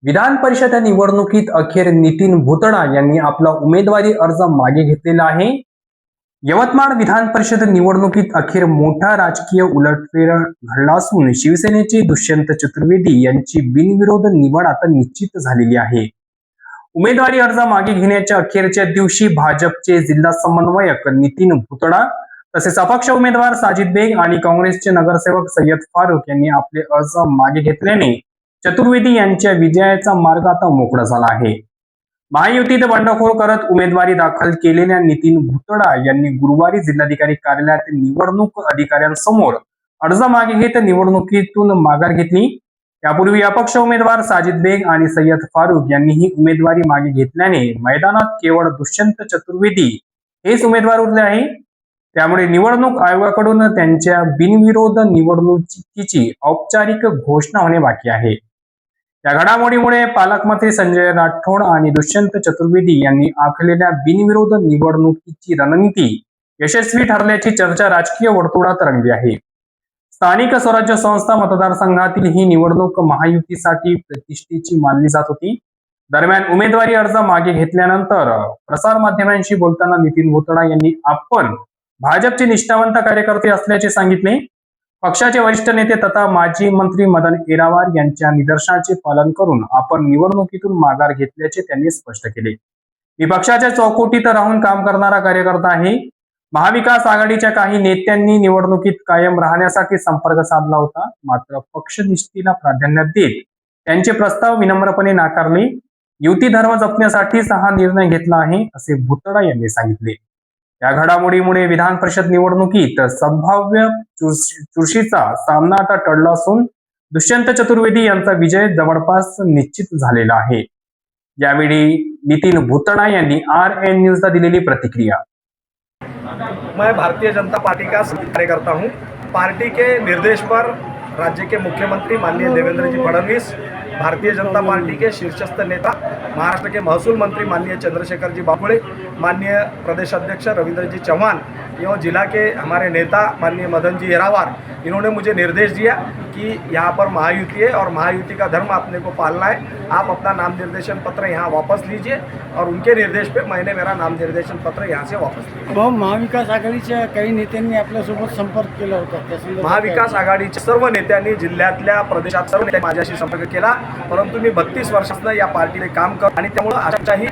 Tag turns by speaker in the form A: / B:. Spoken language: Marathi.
A: विधान परिषद निवडणुकीत अखेर नितीन भुतडा यांनी आपला उमेदवारी अर्ज मागे घेतलेला आहे. यवतमाळ विधान परिषद निवडणुकीत अखेर मोठा राजकीय उलटफेर घडला असून शिवसेनेचे दुष्यंत चतुर्वेदी यांची बिनविरोध निवड आता निश्चित झालेली आहे. उमेदवारी अर्ज मागे घेण्याच्या अखेरच्या दिवशी भाजपचे जिल्हा समन्वयक नितीन भुतडा तसेच अपक्ष उमेदवार साजिद बेग आणि काँग्रेसचे नगरसेवक सय्यद फारुक यांनी आपले अर्ज मागे घेतल्याने चतुर्वेदी यांच्या विजयाचा मार्ग आता मोकळा झाला आहे. महायुतीत बंडखोर करत उमेदवारी दाखल केलेल्या नितीन भुतडा यांनी गुरुवारी जिल्हाधिकारी कार्यालयात निवडणूक अधिकाऱ्यांसमोर अर्ज मागे घेत निवडणुकीतून माघार घेतली. यापूर्वी अपक्ष उमेदवार साजिद बेग आणि सय्यद फारुक यांनीही उमेदवारी मागे घेतल्याने मैदानात केवळ दुष्यंत चतुर्वेदी हेच उमेदवार उरले आहे. त्यामुळे निवडणूक आयोगाकडून त्यांच्या बिनविरोध निवडणुकीची औपचारिक घोषणा होणे बाकी आहे. या घडामोडीमुळे पालकमंत्री संजय राठोड आणि दुष्यंत चतुर्वेदी यांनी आखलेल्या बिनविरोध निवडणुकीची रणनीती यशस्वी ठरल्याची चर्चा राजकीय वर्तुळात रंगली आहे. स्थानिक स्वराज्य संस्था मतदारसंघातील ही निवडणूक महायुतीसाठी प्रतिष्ठेची मानली जात होती. दरम्यान उमेदवारी अर्ज मागे घेतल्यानंतर प्रसारमाध्यमांशी बोलताना नितीन भुतडा यांनी आपण भाजपचे निष्ठावंत कार्यकर्ते असल्याचे सांगितले. पक्षाचे वरिष्ठ नेते तथा माजी मंत्री मदन येरावार यांच्या निदर्शनाचे पालन करून आपण निवडणुकीतून माघार घेतल्याचे त्यांनी स्पष्ट केले. मी पक्षाच्या चौकटीत राहून काम करणारा कार्यकर्ता आहे. महाविकास आघाडीच्या काही नेत्यांनी निवडणुकीत कायम राहण्यासाठी संपर्क साधला होता, मात्र पक्षनिष्ठेला प्राधान्य देत त्यांचे प्रस्ताव विनम्रपणे नाकारले. युती धर्म जपण्यासाठीच हा निर्णय घेतला आहे, असे भुतडा यांनी सांगितले. या घडामोडीमुळे विधान परिषद निवडणुकीत संभाव्य चुरशीचा सामना आता टळला असून दुष्यंत चतुर्वेदी यांचा विजय जवळपास निश्चित झालेला आहे. यावेळी नितीन भुतडा यांनी RN न्यूजला दिलेली प्रतिक्रिया.
B: मैं भारतीय जनता पार्टी का कार्यकर्ता हूं। पार्टी के निर्देश पर राज्य के मुख्यमंत्री माननीय देवेंद्र जी फडणवीस, भारतीय जनता पार्टी के शीर्षस्थ नेता महाराष्ट्र के महसूल मंत्री माननीय चंद्रशेखर जी बावड़े, माननीय प्रदेश अध्यक्ष रविंद्र जी चौहान एवं जिला के हमारे नेता माननीय मदन जी येरावार, इन्होंने मुझे निर्देश दिया कि यहाँ पर महायुति है और महायुति का धर्म अपने को पालना है, आप अपना नाम निर्देशन पत्र यहाँ वापस लीजिए. और उनके निर्देश पे मैंने मेरा नाम निर्देशन पत्र यहाँ से वापस लिया.
C: भाऊ, महाविकास आघाडीच्या काही नेत्यांनी आपल्यासोबत संपर्क केला होता.
B: महाविकास आघाडीच्या सर्व नेत्यांनी जिल्ह्यातल्या प्रदेशात सर्व नेत्यांनी माझ्याशी संपर्क केला, परंतु मी 32 वर्षांपासून या पार्टीने काम करतो आणि त्यामुळे अशाही